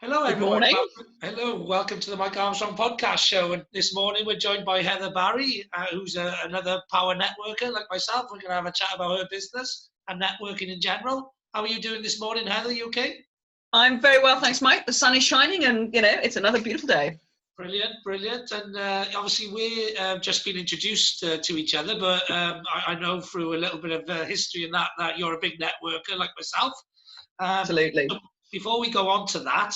Hello, Good everyone. morning. Welcome to the Mike Armstrong podcast show. And this morning we're joined by Heather Barrie, who's another power networker like myself. We're going to have a chat about her business and networking in general. How are you doing this morning, Heather? You okay? I'm very well, thanks, Mike. The sun is shining and, it's another beautiful day. Brilliant, brilliant. And obviously we've just been introduced to each other, but I know through a little bit of history and that you're a big networker like myself. Absolutely. So before we go on to that,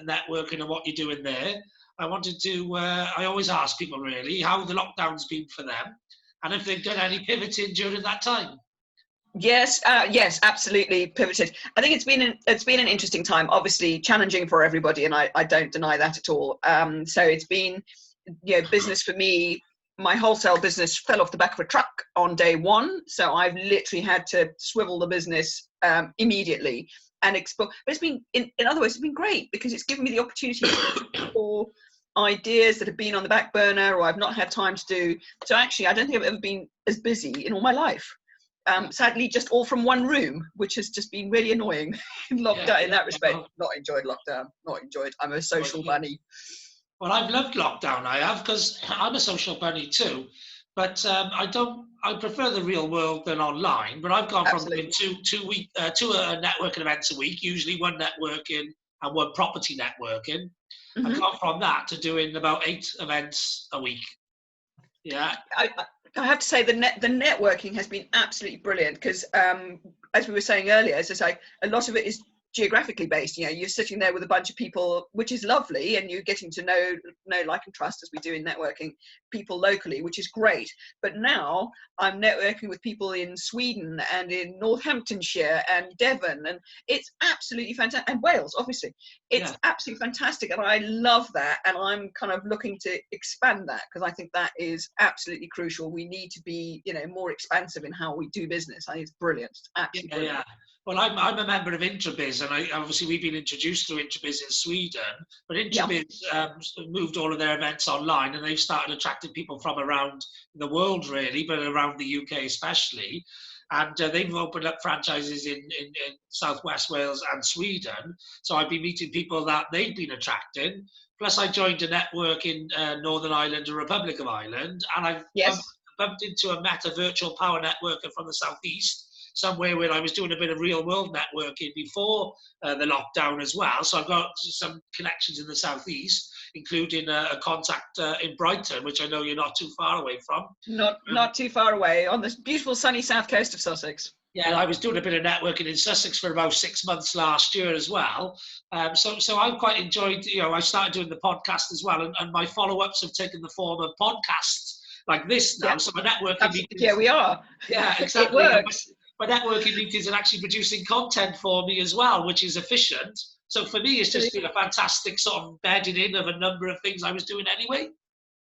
networking and what you're doing there, I wanted to, I always ask people really how the lockdown's been for them and if they've done any pivoting during that time. Yes, absolutely pivoted. I think it's been an interesting time, obviously challenging for everybody, and I don't deny that at all. So it's been, business for me. My wholesale business fell off the back of a truck on day one, so I've literally had to swivel the business immediately and explore. But it's been, in other words, it's been great because it's given me the opportunity for ideas that have been on the back burner or I've not had time to do. So actually, I don't think I've ever been as busy in all my life. Sadly, just all from one room, which has just been really annoying in lockdown. In that respect, not enjoyed lockdown. Not enjoyed. I'm a social bunny. Well, I've loved lockdown. I have because I'm a social bunny too, but I don't. I prefer the real world than online. But I've gone from doing Absolutely. two networking events a week, usually one networking and one property networking. I've Mm-hmm. gone from that to doing about 8 events a week. Yeah, I have to say the networking has been absolutely brilliant because, as we were saying earlier, it's like a lot of it is geographically based. You're sitting there with a bunch of people, which is lovely, and you're getting to know, like, and trust, as we do in networking, people locally, which is great. But now I'm networking with people in Sweden and in Northamptonshire and Devon, and it's absolutely fantastic. And Wales, obviously, it's yeah. absolutely fantastic, and I love that. And I'm kind of looking to expand that because I think that is absolutely crucial. We need to be, more expansive in how we do business. I think it's brilliant. It's absolutely Yeah, brilliant. yeah. Well, I'm a member of Intrabiz, and obviously we've been introduced through Intrabiz in Sweden. But Yeah. Intrabiz moved all of their events online, and they've started attracting people from around the world, really, but around the UK especially. And they've opened up franchises in Southwest Wales and Sweden. So I've been meeting people that they've been attracting. Plus, I joined a network in Northern Ireland and Republic of Ireland, and I've Yes. bumped into a Meta virtual power networker from the southeast somewhere where I was doing a bit of real world networking before the lockdown as well. So I've got some connections in the southeast, including a contact in Brighton, which I know you're not too far away from. Not too far away on the beautiful sunny south coast of Sussex. Yeah, I was doing a bit of networking in Sussex for about 6 months last year as well. So I've quite enjoyed, I started doing the podcast as well, and my follow-ups have taken the form of podcasts like this Yeah. now. So my networking Absolutely. Yeah, meetings, we are. yeah, It exactly. works. My networking meetings are actually producing content for me as well, which is efficient. So for me, it's just been a fantastic sort of bedding in of a number of things I was doing anyway.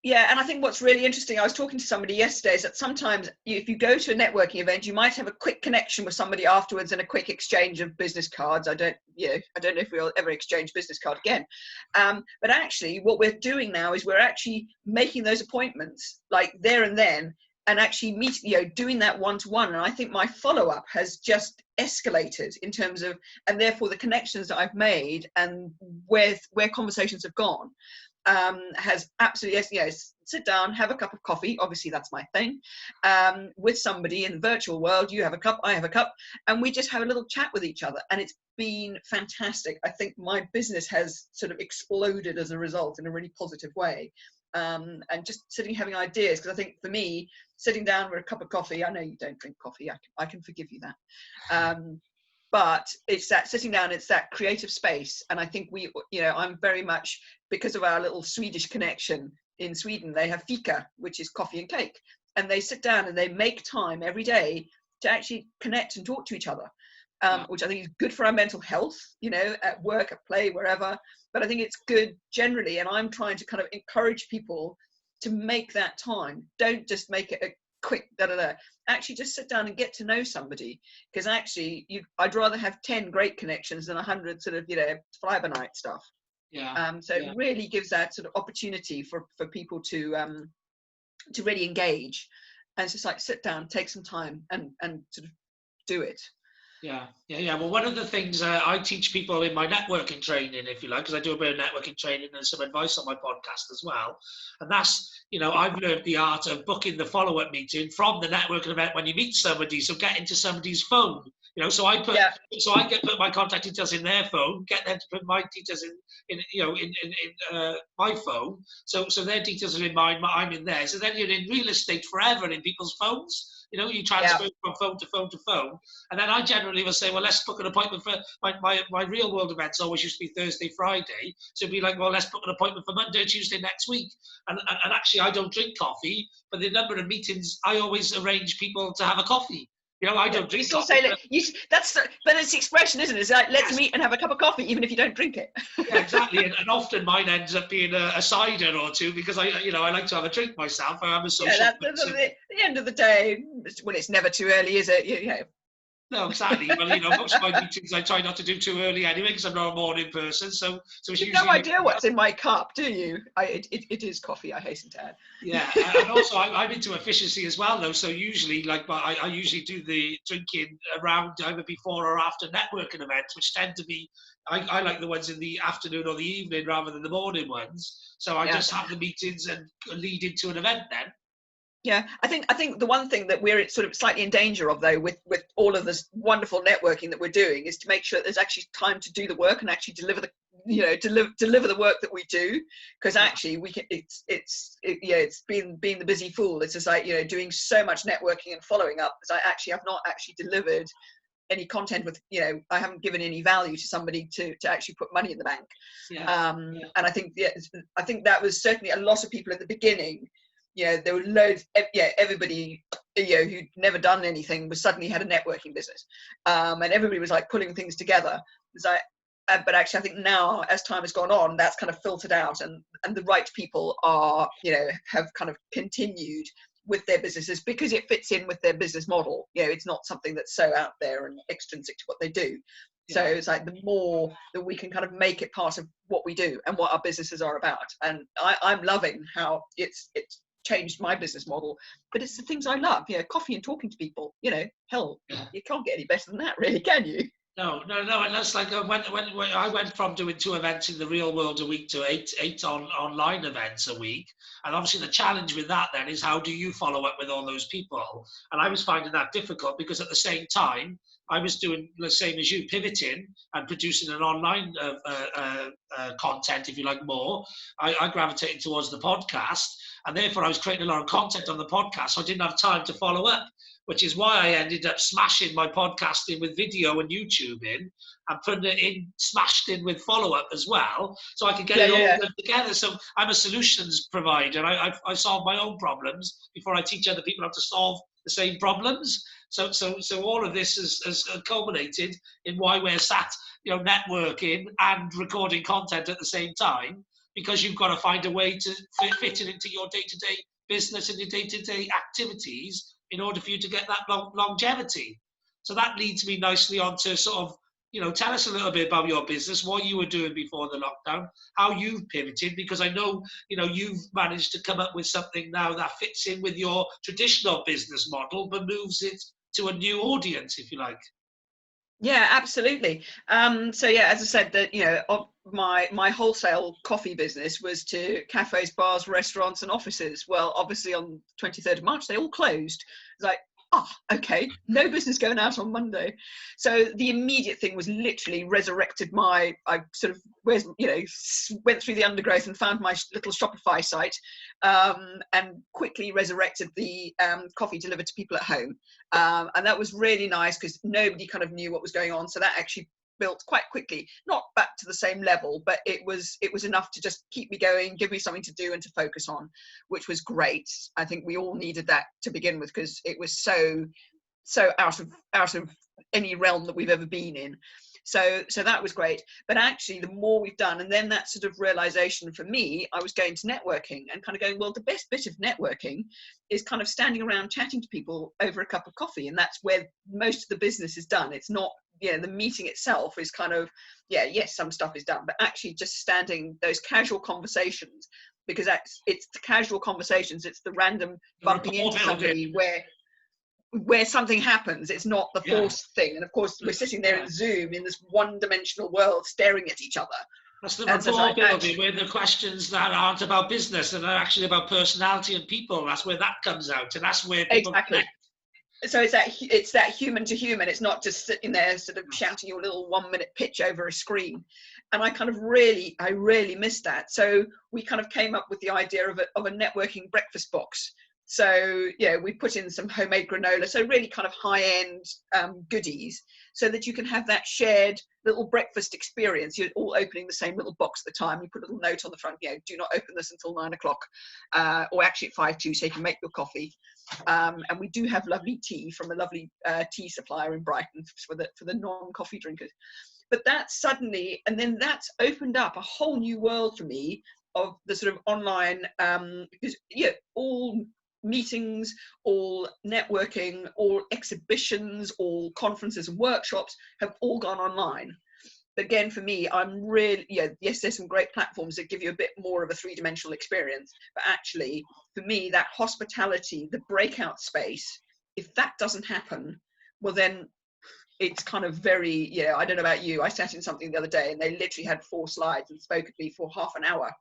Yeah, and I think what's really interesting, I was talking to somebody yesterday, is that sometimes if you go to a networking event, you might have a quick connection with somebody afterwards and a quick exchange of business cards. I don't know if we'll ever exchange business card again. But actually, what we're doing now is we're actually making those appointments like there and then, and actually meeting, doing that one-to-one. And I think my follow-up has just escalated in terms of, and therefore the connections that I've made and where conversations have gone. Has absolutely, yes, sit down, have a cup of coffee. Obviously, that's my thing. With somebody in the virtual world, you have a cup, I have a cup, and we just have a little chat with each other. And it's been fantastic. I think my business has sort of exploded as a result in a really positive way. And just sitting having ideas, because I think for me, sitting down with a cup of coffee, I know you don't drink coffee, I can forgive you that. But it's that sitting down, it's that creative space. And I think I'm very much, because of our little Swedish connection in Sweden, they have fika, which is coffee and cake. And they sit down and they make time every day to actually connect and talk to each other, Yeah. which I think is good for our mental health, at work, at play, wherever. But I think it's good generally. And I'm trying to kind of encourage people to make that time. Don't just make it a quick actually just sit down and get to know somebody, because actually I'd rather have 10 great connections than 100 sort of fly by night stuff. Yeah. So it really gives that sort of opportunity for people to really engage, and it's just like sit down, take some time and sort of do it. Yeah. Well, one of the things I teach people in my networking training, if you like, because I do a bit of networking training and some advice on my podcast as well. And that's, I've learned the art of booking the follow-up meeting from the networking event when you meet somebody. So get into somebody's phone, Yeah. so I get put my contact details in their phone, get them to put my details in my phone. So their details are in mine, I'm in theirs. So then you're in real estate forever in people's phones. You Yeah. transfer from phone to phone to phone. And then I generally will say, well, let's book an appointment for my real world events always used to be Thursday, Friday. So it'd be like, well, let's book an appointment for Monday, Tuesday next week. And actually, I don't drink coffee, but the number of meetings, I always arrange people to have a coffee. I Yeah, don't you drink still coffee. say but it's the expression, isn't it? It's like, let's Yes. meet and have a cup of coffee, even if you don't drink it. Yeah, exactly. And often mine ends up being a cider or two because I like to have a drink myself. I am a Yeah, social that's person. at the end of the day, well, it's never too early, is it? No, exactly. Well, most of my meetings I try not to do too early anyway because I'm not a morning person. So it's You've no usually idea what's in my cup, do you? It is coffee, I hasten to add. yeah, and also I'm into efficiency as well, though. So usually, I usually do the drinking around either before or after networking events, which tend to be I like the ones in the afternoon or the evening rather than the morning ones. So I Yeah. just have the meetings and lead into an event then. Yeah, I think the one thing that we're sort of slightly in danger of, though, with all of this wonderful networking that we're doing, is to make sure that there's actually time to do the work and actually deliver the work that we do. Because actually, we can. It's been the busy fool. It's just like doing so much networking and following up, because I actually have not actually delivered any content with I haven't given any value to somebody to actually put money in the bank. And I think that was certainly a lot of people at the beginning. There were loads. Everybody who'd never done anything was suddenly had a networking business, and everybody was like pulling things together. But actually, I think now, as time has gone on, that's kind of filtered out, and the right people are have kind of continued with their businesses because it fits in with their business model. It's not something that's so out there and extrinsic to what they do. So it's like the more that we can kind of make it part of what we do and what our businesses are about. And I'm loving how it's changed my business model, but it's the things I love. Coffee and talking to people. Hell, you can't get any better than that, really, can you? No, and that's like when I went from doing 2 events in the real world a week to eight online events a week, and obviously the challenge with that then is how do you follow up with all those people? And I was finding that difficult because at the same time I was doing the same as you, pivoting and producing an online content, if you like, more. I gravitated towards the podcast, and therefore I was creating a lot of content on the podcast, so I didn't have time to follow up, which is why I ended up smashing my podcasting with video and YouTube in and putting it in, smashed in with follow-up as well, so I could get it all done together. So I'm a solutions provider. I solve my own problems before I teach other people how to solve the same problems. So all of this has culminated in why we're sat, networking and recording content at the same time, because you've got to find a way to fit it into your day-to-day business and your day-to-day activities in order for you to get that longevity. So that leads me nicely on to sort of, tell us a little bit about your business, what you were doing before the lockdown, how you've pivoted, because I know, you've managed to come up with something now that fits in with your traditional business model, but moves it to a new audience, if you like. Yeah, absolutely. So yeah, as I said, that my wholesale coffee business was to cafes, bars, restaurants, and offices. Well, obviously on 23rd of March they all closed. It's like, okay, no business going out on Monday. So the immediate thing was literally resurrected I sort of went through the undergrowth and found my little Shopify site, and quickly resurrected the coffee delivered to people at home. And that was really nice because nobody kind of knew what was going on. So that actually built quite quickly, not back to the same level, but it was enough to just keep me going, give me something to do and to focus on, which was great. I think we all needed that to begin with because it was so out of any realm that we've ever been in. So that was great. But actually, the more we've done, and then that sort of realization for me, I was going to networking and kind of going, well, the best bit of networking is kind of standing around chatting to people over a cup of coffee. And that's where most of the business is done. It's not, the meeting itself is kind of, yes, some stuff is done, but actually just standing those casual conversations, because it's the casual conversations, it's the random bumping into somebody where where something happens. It's not the forced thing. And of course, we're sitting there in Zoom in this one-dimensional world, staring at each other. That's the rapport building, where the questions that aren't about business and are actually about personality and people. That's where that comes out, and that's where people exactly. So it's that human to human. It's not just sitting there sort of shouting your little 1-minute pitch over a screen. And I kind of really missed that. So we kind of came up with the idea of a networking breakfast box. So yeah, we put in some homemade granola, so really kind of high-end goodies, so that you can have that shared little breakfast experience. You're all opening the same little box at the time. You put a little note on the front, do not open this until 9 o'clock, or actually at 5 so you can make your coffee. And we do have lovely tea from a lovely tea supplier in Brighton for the non-coffee drinkers. But that suddenly, and then that's opened up a whole new world for me of the sort of online, because all meetings, all networking, all exhibitions, all conferences and workshops have all gone online. But again, for me, I'm really, yes, there's some great platforms that give you a bit more of a 3-dimensional experience, but actually for me, that hospitality, the breakout space, if that doesn't happen, well then it's kind of very, I don't know about you, I sat in something the other day and they literally had 4 slides and spoke at me for half an hour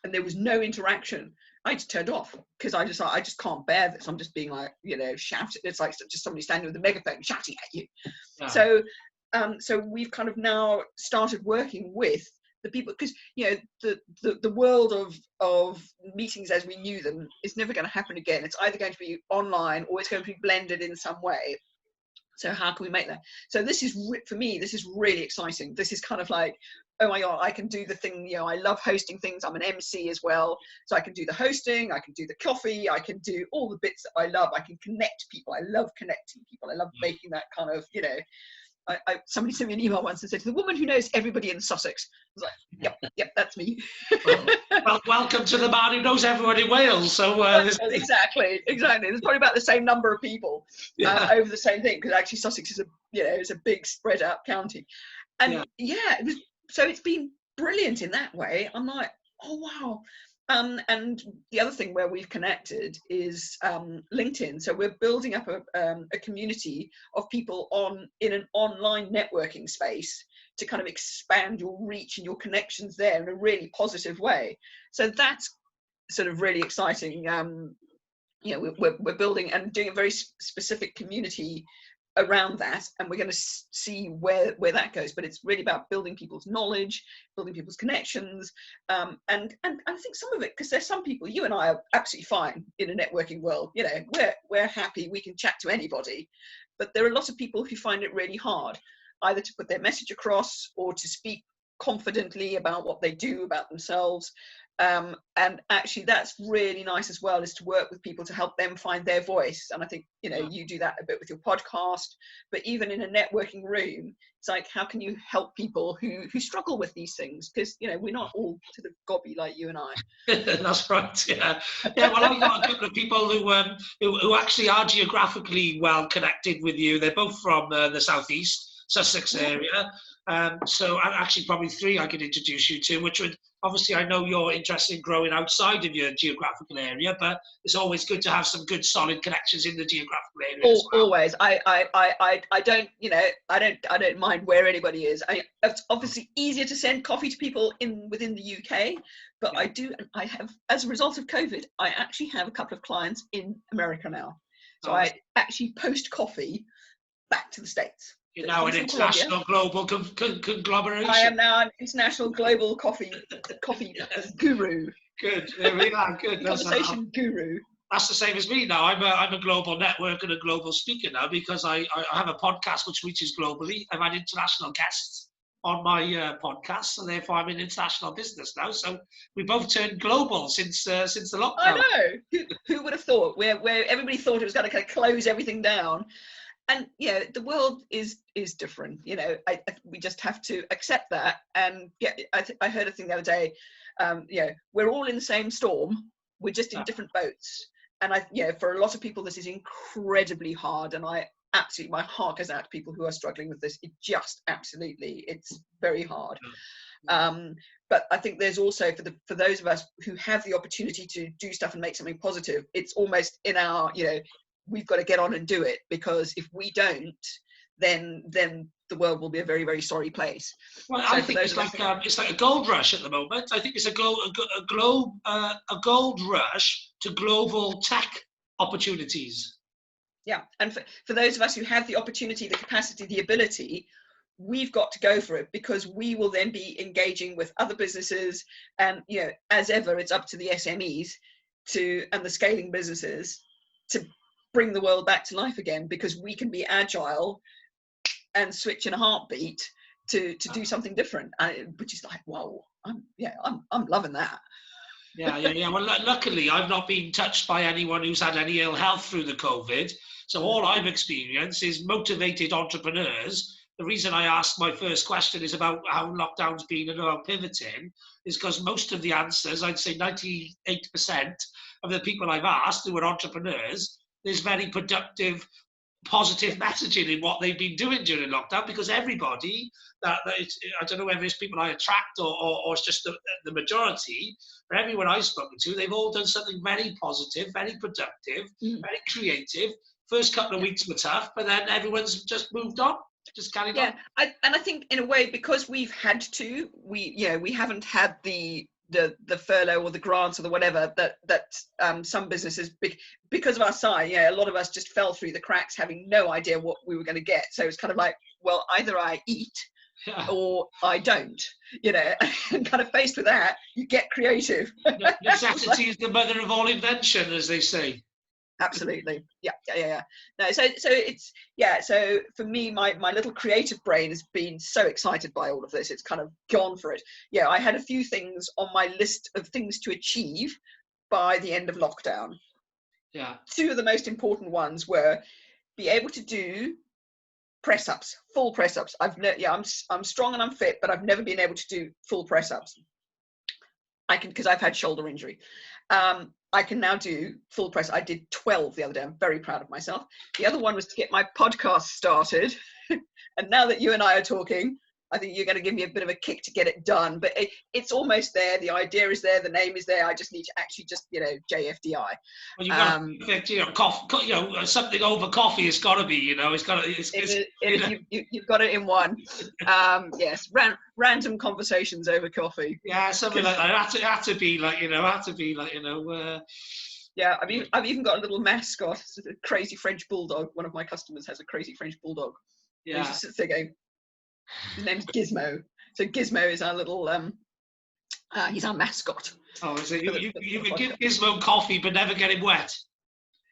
and there was no interaction. I just turned off because I just can't bear this. I'm just being like, shouting. It's like just somebody standing with a megaphone shouting at you. Yeah. So we've kind of now started working with the people, because the world of meetings as we knew them is never going to happen again. It's either going to be online or it's going to be blended in some way. So how can we make that? So this is, for me, this is really exciting. This is kind of like, oh my God, I can do the thing, I love hosting things. I'm an MC as well. So I can do the hosting, I can do the coffee, I can do all the bits that I love. I can connect people. I love connecting people. I love making that kind of, somebody sent me an email once and said, the woman who knows everybody in Sussex. I was like, yep, that's me. Well, welcome to the man who knows everyone in Wales. So exactly. There's probably about the same number of people over the same thing, because actually Sussex is it's a big spread out county. And so it's been brilliant in that way. I'm like, oh wow. And the other thing where we've connected is LinkedIn. So we're building up a community of people in an online networking space to kind of expand your reach and your connections there in a really positive way. So that's sort of really exciting. We're building and doing a very specific community around that, and we're going to see where that goes. But it's really about building people's knowledge, building people's connections, and I think some of it, because there's some people, you and I are absolutely fine in a networking world. We're happy, we can chat to anybody, but there are a lot of people who find it really hard either to put their message across or to speak confidently about what they do, about themselves. And actually that's really nice as well, is to work with people to help them find their voice. And I think you do that a bit with your podcast, but even in a networking room, it's like, how can you help people who struggle with these things? Because we're not all sort of gobby like you and I. That's right. Well, I've got a couple of people who actually are geographically well connected with you. They're both from the southeast Sussex area. So actually probably 3 I could introduce you to, which would, obviously I know you're interested in growing outside of your geographical area, but it's always good to have some good solid connections in the geographical area as well. Always. I don't mind where anybody is. It's obviously easier to send coffee to people within the UK, but I have, as a result of COVID, I actually have a couple of clients in America now. So I actually post coffee back to the States. You're now an international global conglomeration. I am now an international global coffee guru. Good. There we are. Good. Conversation guru. That's the same as me now. I'm a global network and a global speaker now, because I have a podcast which reaches globally. I've had international guests on my podcast, so therefore I'm in international business now. So we both turned global since the lockdown. I know. Who would have thought? Where everybody thought it was going to kind of close everything down. And the world is different. We just have to accept that. And I heard a thing the other day. We're all in the same storm. We're just in different boats. And for a lot of people, this is incredibly hard. And my heart goes out to people who are struggling with this. It's very hard. But I think there's also for those of us who have the opportunity to do stuff and make something positive, it's almost in our we've got to get on and do it, because if we don't, then the world will be a very, very sorry place. Well, So I for think those it's like a gold rush at the moment. I think it's a gold rush to global tech opportunities. Yeah, and for those of us who have the opportunity, the capacity, the ability, we've got to go for it, because we will then be engaging with other businesses, and as ever, it's up to the SMEs and the scaling businesses to bring the world back to life again, because we can be agile and switch in a heartbeat to do something different, which is like, wow, I'm loving that. Yeah. Well, luckily, I've not been touched by anyone who's had any ill health through the COVID. So all I've experienced is motivated entrepreneurs. The reason I asked my first question is about how lockdown's been and about pivoting, is because most of the answers, I'd say 98% of the people I've asked who are entrepreneurs, there's very productive, positive messaging in what they've been doing during lockdown, because everybody, I don't know whether it's people I attract or it's just the majority, but everyone I've spoken to, they've all done something very positive, very productive, very creative. First couple of weeks were tough, but then everyone's just moved on, just carried on. I think in a way, because we've had to, we haven't had the furlough or the grants or the whatever that some businesses, because of our size, a lot of us just fell through the cracks, having no idea what we were going to get. So it's kind of like, well, either I eat or I don't, and kind of faced with that, you get creative. Necessity is the mother of all invention, as they say. Absolutely. Yeah. No, so it's, so for me, my little creative brain has been so excited by all of this. It's kind of gone for it. I had a few things on my list of things to achieve by the end of lockdown. Two of the most important ones were be able to do press ups, full press ups. I'm strong and I'm fit, but I've never been able to do full press ups. I can, because I've had shoulder injury. I can now do full press. I did 12 the other day. I'm very proud of myself. The other one was to get my podcast started. And now that you and I are talking, I think you're going to give me a bit of a kick to get it done. But it's almost there. The idea is there. The name is there. I just need to actually just, JFDI. Well, you've got something over coffee. It's got to be, it's got to. You've got it in one. Yes, random conversations over coffee. Yeah, something like that. It had to be like, Yeah, I've even got a little mascot. It's a crazy French bulldog. One of my customers has a crazy French bulldog. Yeah. He just sits there going, his name's Gizmo. So Gizmo is our little, he's our mascot. Oh, so you can give Gizmo coffee, but never get him wet.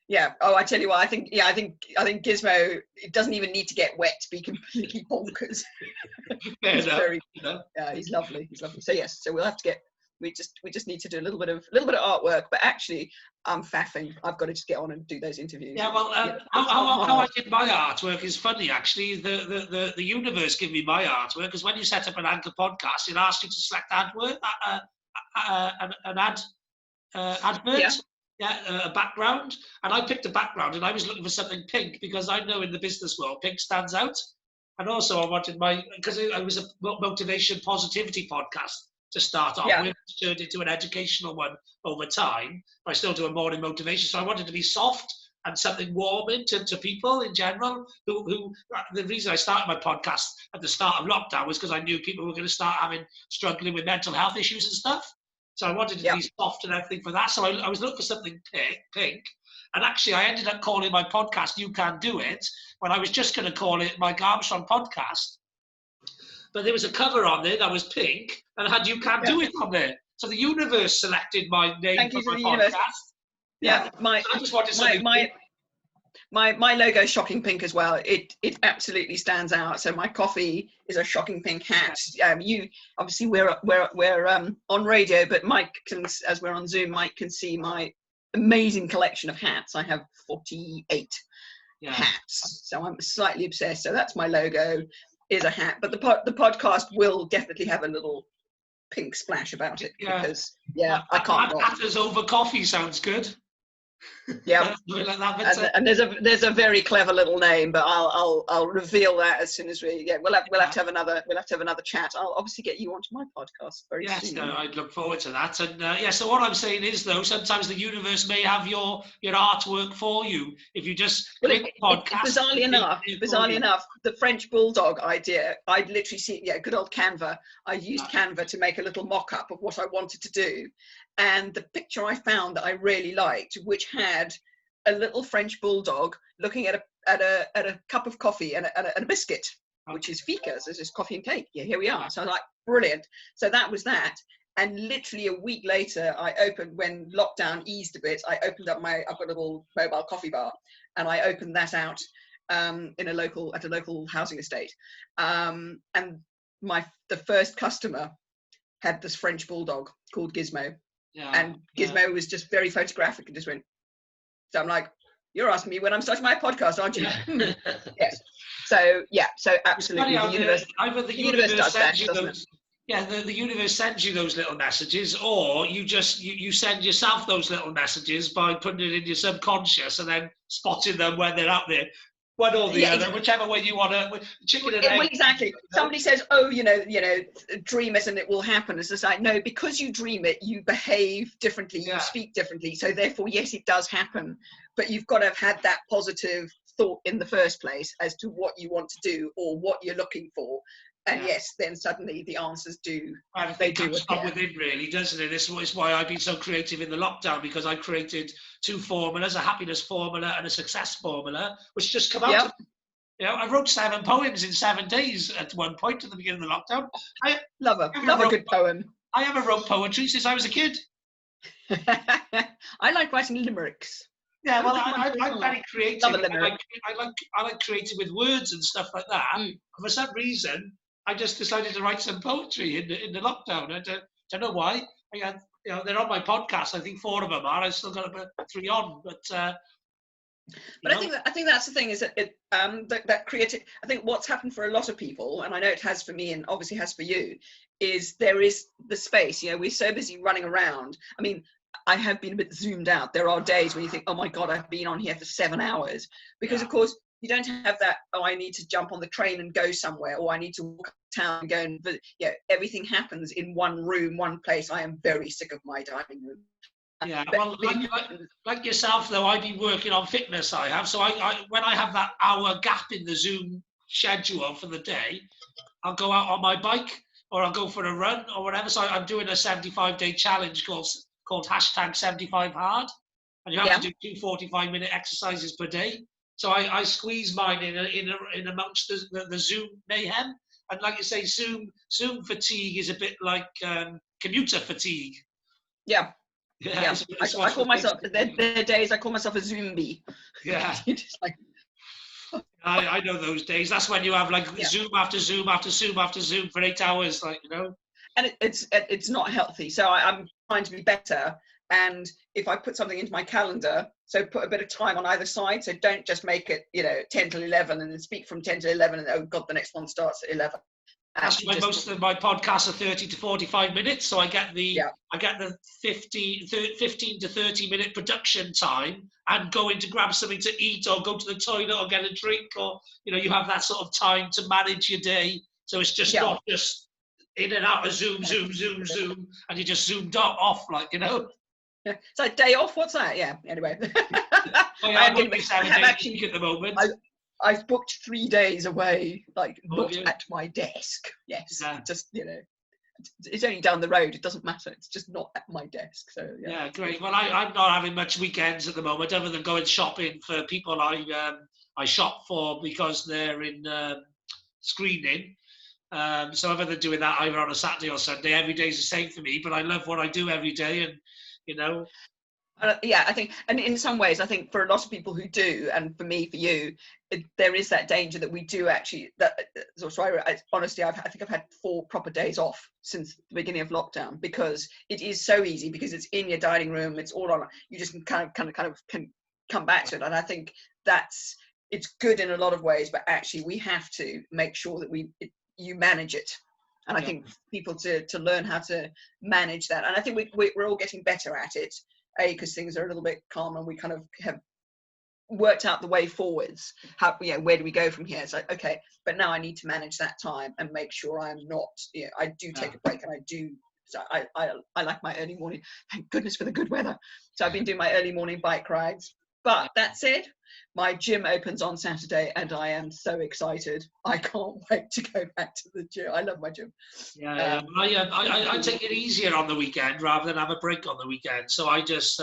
Yeah. Oh, I tell you what, I think Gizmo, it doesn't even need to get wet to be completely bonkers. He's he's lovely. He's lovely. So yes, so we'll have to get. We just need to do a little bit of artwork, but actually I'm faffing. I've got to just get on and do those interviews. Yeah, well, how I did my artwork is funny actually. The universe gave me my artwork, because when you set up an Anchor podcast, it asks you to select advert, a background, and I picked a background, and I was looking for something pink, because I know in the business world pink stands out, and also I wanted because I was a motivation positivity podcast to start off with, turned into an educational one over time, but I still do a morning motivation. So I wanted to be soft and something warming to people in general. Who the reason I started my podcast at the start of lockdown was because I knew people were going to start struggling with mental health issues and stuff. So I wanted to be soft and everything for that. So I was looking for something pink. And actually, I ended up calling my podcast "You Can Do It" when I was just going to call it "My Armstrong Podcast." But there was a cover on there that was pink and had "You Can Do It" on there. So the universe selected my name for my podcast. Universe. Yeah, I just wanted something pink. My logo is shocking pink as well. It absolutely stands out. So my coffee is a shocking pink hat. You obviously we're on radio, but Mike can, as we're on Zoom, Mike can see my amazing collection of hats. I have 48 hats. So I'm slightly obsessed. So that's my logo, is a hat. But the podcast will definitely have a little pink splash about it, because I can't. Hatters over coffee sounds good. Yeah. Something like that, but, And there's a very clever little name, but I'll reveal that as soon as we'll have to have another chat. I'll obviously get you onto my podcast very yes, soon. no, I'd look forward to that. And yeah, so what I'm saying is, though, sometimes the universe may have your artwork for you if you just click podcast. Bizarrely enough, the French bulldog idea, I'd literally see, good old Canva. I used Canva to make a little mock-up of what I wanted to do, and the picture I found that I really liked, which had a little French bulldog looking at a cup of coffee and a biscuit, which is fika. So this is coffee and cake. Yeah, here we are. So I was like, brilliant. So that was that. And literally a week later, when lockdown eased a bit, I've got a little mobile coffee bar, and I opened that out at a local housing estate. And the first customer had this French bulldog called Gizmo. Yeah, and Gizmo was just very photographic and just went. So I'm like, you're asking me when I'm starting my podcast, aren't you? Yes. So yeah. So absolutely, the universe does that, doesn't it? Yeah, the universe sends you those little messages, or you send yourself those little messages by putting it in your subconscious and then spotting them when they're out there. One or the other, whichever way you want to. Chicken and egg. Well, exactly. Somebody says, "Oh, dream it and it will happen." It's just like, no, because you dream it, you behave differently, you speak differently. So therefore, yes, it does happen. But you've got to have had that positive thought in the first place as to what you want to do or what you're looking for. And yes, then suddenly the answers do. And they do come within, really, doesn't it? This is why I've been so creative in the lockdown, because I created 2 formulas: a happiness formula and a success formula, which just come out. I wrote 7 poems in 7 days at one point at the beginning of the lockdown. Love a good poem. I haven't wrote poetry since I was a kid. I like writing limericks. Yeah, well, I'm very creative. I like creating with words and stuff like that. For some reason, I just decided to write some poetry in the lockdown. I don't know why. They're on my podcast. I think 4 of them are. I've still got about 3 on, but. But I think that's the thing, is that that creative. I think what's happened for a lot of people, and I know it has for me, and obviously has for you, is there is the space. We're so busy running around. I mean, I have been a bit zoomed out. There are days when you think, oh my God, I've been on here for 7 hours, because of course you don't have that, oh, I need to jump on the train and go somewhere, or I need to walk town and go and visit. Everything happens in one room, one place. I am very sick of my dining room. Yeah, well, like yourself though, I've been working on fitness. I have. So I when I have that hour gap in the Zoom schedule for the day, I'll go out on my bike, or I'll go for a run or whatever. So I'm doing a 75-day challenge called #75hard, and you have to do 2 45-minute exercises per day. So I squeeze mine in amongst the Zoom mayhem. And like you say, Zoom fatigue is a bit like commuter fatigue. Yeah. Yeah. I call myself, there are days I call myself a Zombie. Yeah. Just like, I know those days. That's when you have Zoom after Zoom after Zoom after Zoom for 8 hours, And it's not healthy. So I'm trying to be better. And if I put something into my calendar, so put a bit of time on either side. So don't just make it, 10 till 11 and then speak from 10 to 11 and, oh God, the next one starts at 11. That's why most of my podcasts are 30 to 45 minutes. So I get the 15 to 30 minute production time, and go in to grab something to eat or go to the toilet or get a drink, or, you have that sort of time to manage your day. So it's just not just in and out of Zoom, and you just zoomed off, Yeah. It's like day off. What's that? Yeah. Anyway. I'm going to be 7 days a week at the moment. I've booked 3 days away, not at my desk. Yes. Yeah. Just, it's only down the road. It doesn't matter. It's just not at my desk. So yeah. Great. Well, I'm not having much weekends at the moment, other than going shopping for people I shop for, because they're in screening. So other than doing that either on a Saturday or Sunday, every day is the same for me. But I love what I do every day, and I think, and in some ways, I think for a lot of people who do, and for me, for you, there is that danger that we do actually. Honestly, I think I've had 4 proper days off since the beginning of lockdown, because it is so easy, because it's in your dining room, it's all on. You just kind of can come back to it, and I think it's good in a lot of ways, but actually we have to make sure that you manage it. And I think people to learn how to manage that. And I think we're all getting better at it. because things are a little bit calm and we kind of have worked out the way forwards. How, you know, where do we go from here? It's like, okay, but now I need to manage that time and make sure I'm not, you know, I do take a break, and I do. So I like my early morning. Thank goodness for the good weather. So I've been doing my early morning bike rides. But that said, my gym opens on Saturday, and I am so excited. I can't wait to go back to the gym. I love my gym. I take it easier on the weekend rather than have a break on the weekend. So I just,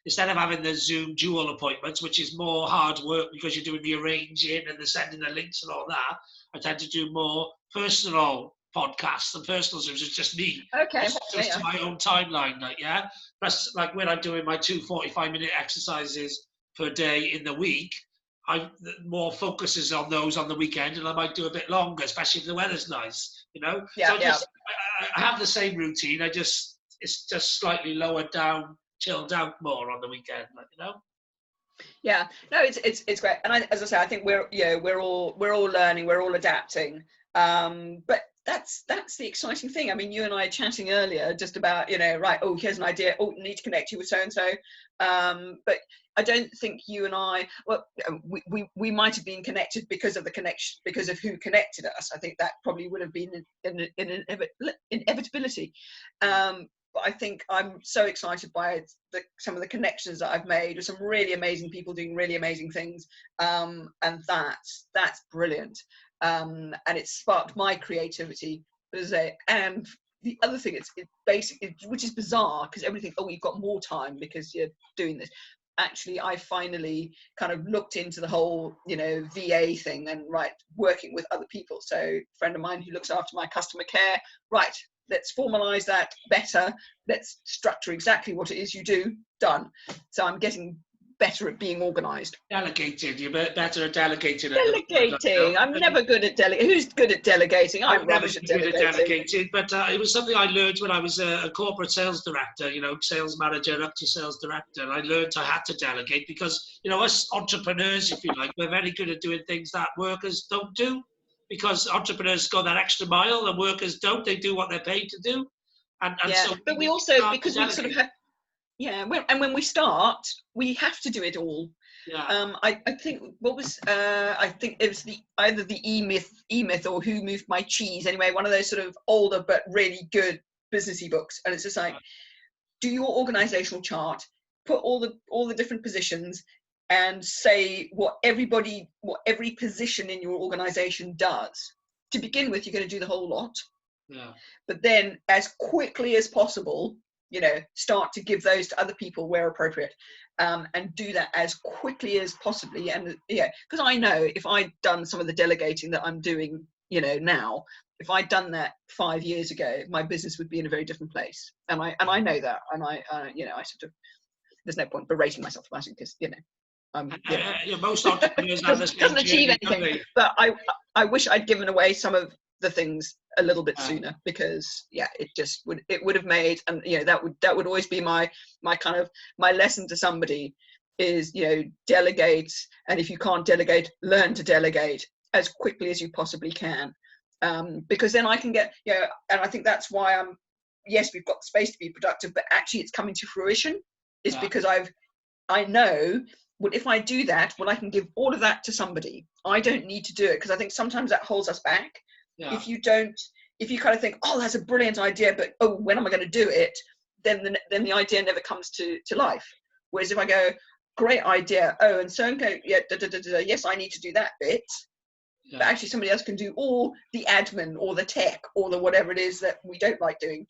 instead of having the Zoom dual appointments, which is more hard work because you're doing the arranging and the sending the links and all that, I tend to do more personal podcasts and personal Zooms. It's just me. Okay. Just to my own timeline, like, yeah. Plus, like when I'm doing my 2 45-minute exercises per day in the week, more focuses on those on the weekend, and I might do a bit longer, especially if the weather's nice, you know. So I have the same routine. it's just slightly lowered down, chilled out more on the weekend, like, you know. Yeah, no, it's great, and as I say, I think we're all learning, we're all adapting, but that's the exciting thing. I mean, you and I are chatting earlier just about, you know, right, oh, here's an idea, oh, need to connect you with so and so, but I don't think you and I, well, we might have been connected because of the connection, because of who connected us. I think that probably would have been an inevitability. But I think I'm so excited by some of the connections that I've made with some really amazing people doing really amazing things, and that's brilliant. And it's sparked my creativity, and the other thing, it's basically, which is bizarre because everything, oh, you've got more time because you're doing this. Actually, I finally kind of looked into the whole, you know, VA thing and working with other people. So a friend of mine who looks after my customer care, let's formalize that better. Let's structure exactly what it is you do. Done. So I'm getting better at being organized. Delegated. You're better at delegating. Delegating. I'm never good at delegating. Who's good at delegating? I'm rubbish at delegating. But it was something I learned when I was a corporate sales director, you know, sales manager up to sales director. And I learned I had to delegate because, you know, us entrepreneurs, if you like, we're very good at doing things that workers don't do, because entrepreneurs go that extra mile and workers don't. They do what they're paid to do. And so, but we also, because we sort of have, and when we start, we have to do it all. I think I think it was either the E-Myth or Who Moved My Cheese, anyway, one of those sort of older but really good businessy books, and it's just like, do your organizational chart, put all the different positions, and say what every position in your organization does. To begin with, you're going to do the whole lot, but then as quickly as possible, you know, start to give those to other people where appropriate, and do that as quickly as possibly. And because I know if I'd done some of the delegating that I'm doing, you know, now, if I'd done that 5 years ago, my business would be in a very different place. And I know that, and I sort of, there's no point berating myself about it because, you know, most entrepreneurs doesn't achieve anything. But I wish I'd given away some of the things a little bit sooner, because it would have made, and you know, that would always be my kind of my lesson to somebody is, you know, delegate, and if you can't delegate, learn to delegate as quickly as you possibly can, because then I can get, you know, and I think that's why we've got the space to be productive, but actually it's coming to fruition is because I know, well, if I do that, well, I can give all of that to somebody. I don't need to do it, because I think sometimes that holds us back. If you kind of think, oh, that's a brilliant idea, but oh, when am I going to do it? Then the idea never comes to life. Whereas if I go, great idea, oh, and so and go, yes, I need to do that bit, but actually somebody else can do all the admin or the tech or the whatever it is that we don't like doing.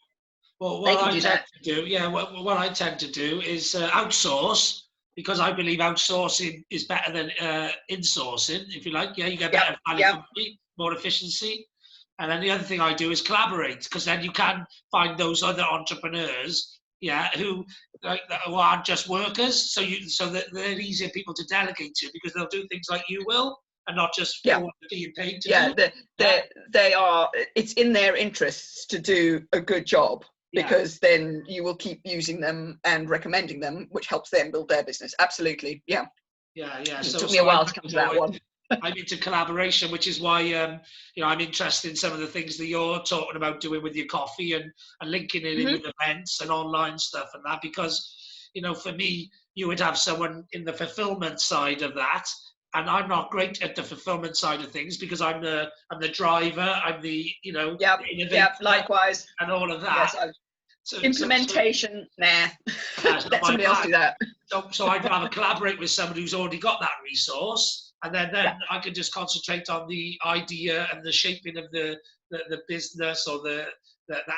Well, what I tend to do is outsource, because I believe outsourcing is better than insourcing, if you like. You get better value, more efficiency. And then the other thing I do is collaborate, because then you can find those other entrepreneurs, who aren't just workers. So they're easier people to delegate to, because they'll do things like you will, and not just being paid to do. They are. It's in their interests to do a good job, because then you will keep using them and recommending them, which helps them build their business. Absolutely, yeah. It took me a while to come to that one. I'm into collaboration, which is why I'm interested in some of the things that you're talking about doing with your coffee and linking it in with events and online stuff and that, because you know, for me, you would have someone in the fulfillment side of that. And I'm not great at the fulfillment side of things because I'm the driver, I'm the, you know, Yep, the innovator yep, likewise. and all of that. Yes, So implementation, nah. that's not Let my somebody else bag. do that. So I'd rather collaborate with somebody who's already got that resource, and then Yeah, I can just concentrate on the idea and the shaping of the business or the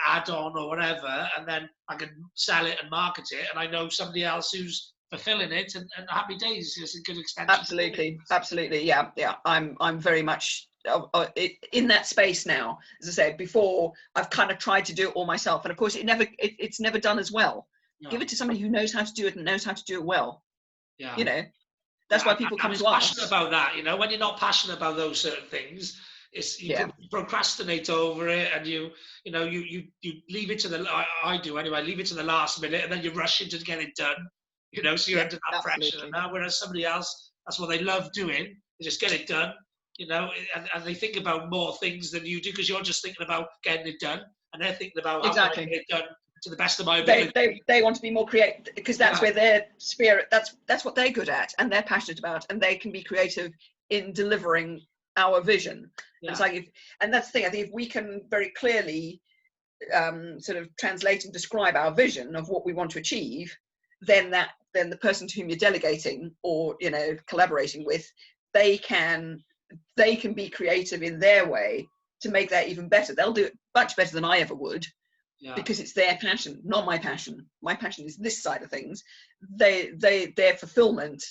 add-on or whatever, and then I can sell it and market it, and I know somebody else who's fulfilling it, and happy days is a good extension. absolutely, absolutely. Yeah, yeah. I'm very much in that space now. As I said before, I've kind of tried to do it all myself, and of course, it's never done as well. No. Give it to somebody who knows how to do it and knows how to do it well. Yeah. You know, that's why people come and it's to passionate us. about that. You know, when you're not passionate about those certain things, it's you Yeah, procrastinate over it, and you know you leave it to the I do anyway. Leave it to the last minute, and then you rush in to get it done. You know, so you're yeah, under that pressure. absolutely. Now, whereas somebody else, that's what they love doing. They just get it done. You know, and they think about more things than you do because you're just thinking about getting it done, and they're thinking about how can I Exactly. get it done to the best of my ability. They want to be more creative because that's Yeah, where their spirit, that's what they're good at and they're passionate about, and they can be creative in delivering our vision. And it's yeah, like and that's the thing, I think if we can very clearly sort of translate and describe our vision of what we want to achieve, then the person to whom you're delegating or, you know, collaborating with, they can be creative in their way to make that even better. They'll do it much better than I ever would, yeah. because it's their passion, not my passion. My passion is this side of things. Their fulfillment,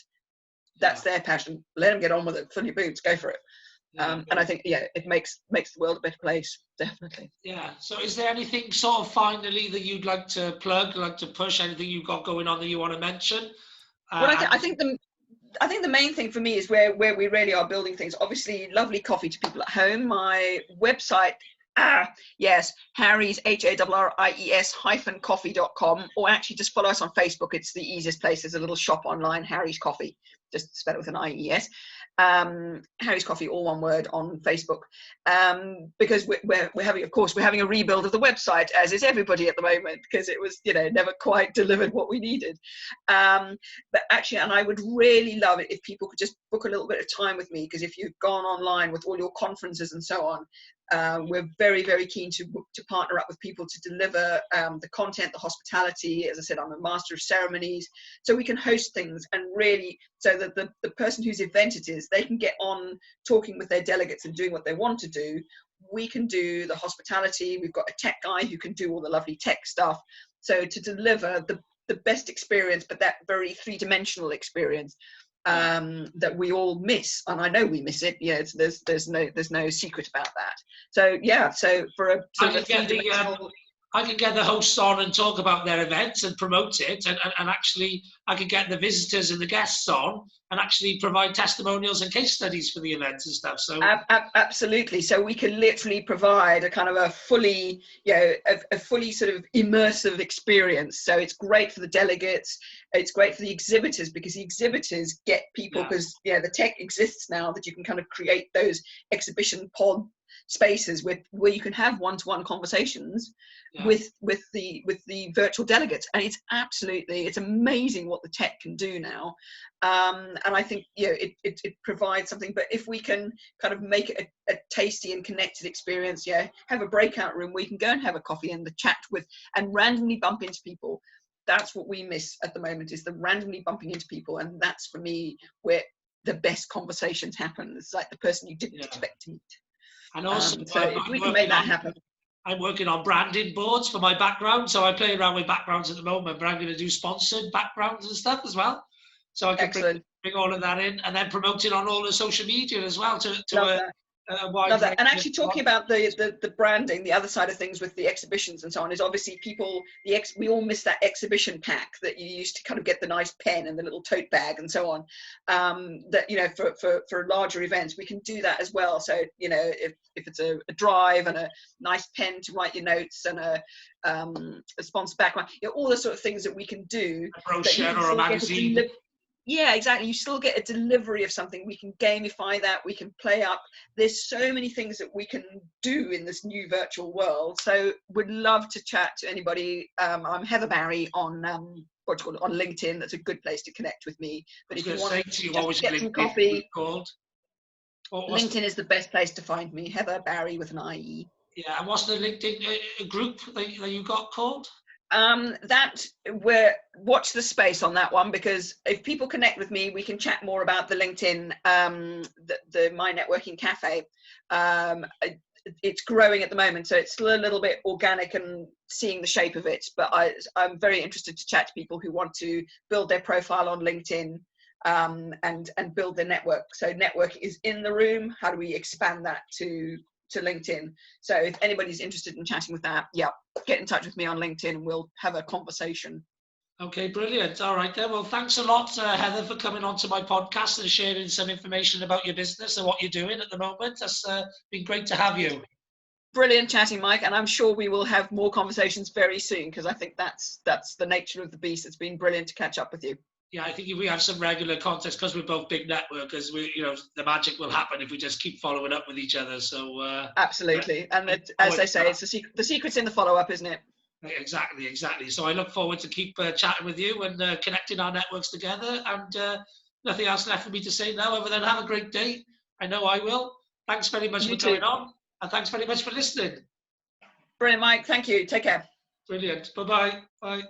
that's their passion. Let them get on with it. Fill your boots, go for it. Yeah. And I think, yeah, it makes the world a better place, definitely. Yeah. So is there anything sort of finally that you'd like to plug, like to push, anything you've got going on that you want to mention? Well, I think the main thing for me is where we really are building things. Obviously, lovely coffee to people at home. My website, yes, Harrie's HARRIES -coffee.com, or actually just follow us on Facebook. It's the easiest place. There's a little shop online, Harrie's Coffee, just spell it with an IES. Harrie's Coffee, all one word, on Facebook, because we're having a rebuild of the website, as is everybody at the moment, because it was, you know, never quite delivered what we needed. But actually, and I would really love it if people could just book a little bit of time with me, because if you've gone online with all your conferences and so on, we're very, very keen to partner up with people to deliver the content, the hospitality. As I said, I'm a master of ceremonies, so we can host things, and really, so that the person whose event it is, they can get on talking with their delegates and doing what they want to do. We can do the hospitality. We've got a tech guy who can do all the lovely tech stuff. So to deliver the best experience, but that very three-dimensional experience that we all miss, and I know we miss it. Yeah, there's no secret about that. So yeah, so for a sort of a three-dimensional, I can get the hosts on and talk about their events and promote it, and actually I can get the visitors and the guests on and actually provide testimonials and case studies for the events and stuff. So absolutely. So we can literally provide a kind of a fully, you know, a fully sort of immersive experience. So it's great for the delegates. It's great for the exhibitors, because the exhibitors get people, because the tech exists now that you can kind of create those exhibition pod spaces where you can have one-to-one conversations with the virtual delegates, and it's amazing what the tech can do now. And I think it provides something. But if we can kind of make it a tasty and connected experience, have a breakout room where you can go and have a coffee and the chat with, and randomly bump into people. That's what we miss at the moment, is the randomly bumping into people, and that's for me where the best conversations happen. It's like the person you didn't expect to meet. And also, so if we can make that happen. I'm working on branding boards for my background, so I play around with backgrounds at the moment, but I'm going to do sponsored backgrounds and stuff as well. So I can bring all of that in, and then promote it on all the social media as well to a wide Love that. range. And actually talking about the branding, the other side of things with the exhibitions and so on, is obviously we all miss that exhibition pack that you used to kind of get the nice pen and the little tote bag and so on. That, for larger events, we can do that as well. So, if it's a drive and a nice pen to write your notes and a sponsored background, all the sort of things that we can do. A brochure or a magazine. Yeah, exactly. You still get a delivery of something. We can gamify that. We can play up. There's so many things that we can do in this new virtual world. So would love to chat to anybody. I'm Heather Barrie on what do you call it, on LinkedIn. That's a good place to connect with me. But if you want to get some coffee, called. LinkedIn is the best place to find me. Heather Barrie with an IE. Yeah, and what's the LinkedIn group that you got called? Watch the space on that one, because if people connect with me, we can chat more about the LinkedIn, the My Networking Cafe. It's growing at the moment, so it's still a little bit organic and seeing the shape of it. But I'm very interested to chat to people who want to build their profile on LinkedIn, and build their network. So networking is in the room. How do we expand that to LinkedIn? So if anybody's interested in chatting with that, yeah, get in touch with me on LinkedIn and we'll have a conversation. Okay, brilliant. All right then. Well, thanks a lot, Heather, for coming onto my podcast and sharing some information about your business and what you're doing at the moment. That's been great to have you. Brilliant chatting, Mike, and I'm sure we will have more conversations very soon, because I think that's the nature of the beast. It's been brilliant to catch up with you. Yeah, I think if we have some regular context, because we're both big networkers, the magic will happen if we just keep following up with each other. So absolutely, and as I say, it's the secret's in the follow-up, isn't it? Exactly. So I look forward to keep chatting with you and connecting our networks together. And nothing else left for me to say now, other than have a great day. I know I will. Thanks very much for coming on, and thanks very much for listening. Brilliant, Mike. Thank you. Take care. Brilliant. Bye-bye. Bye.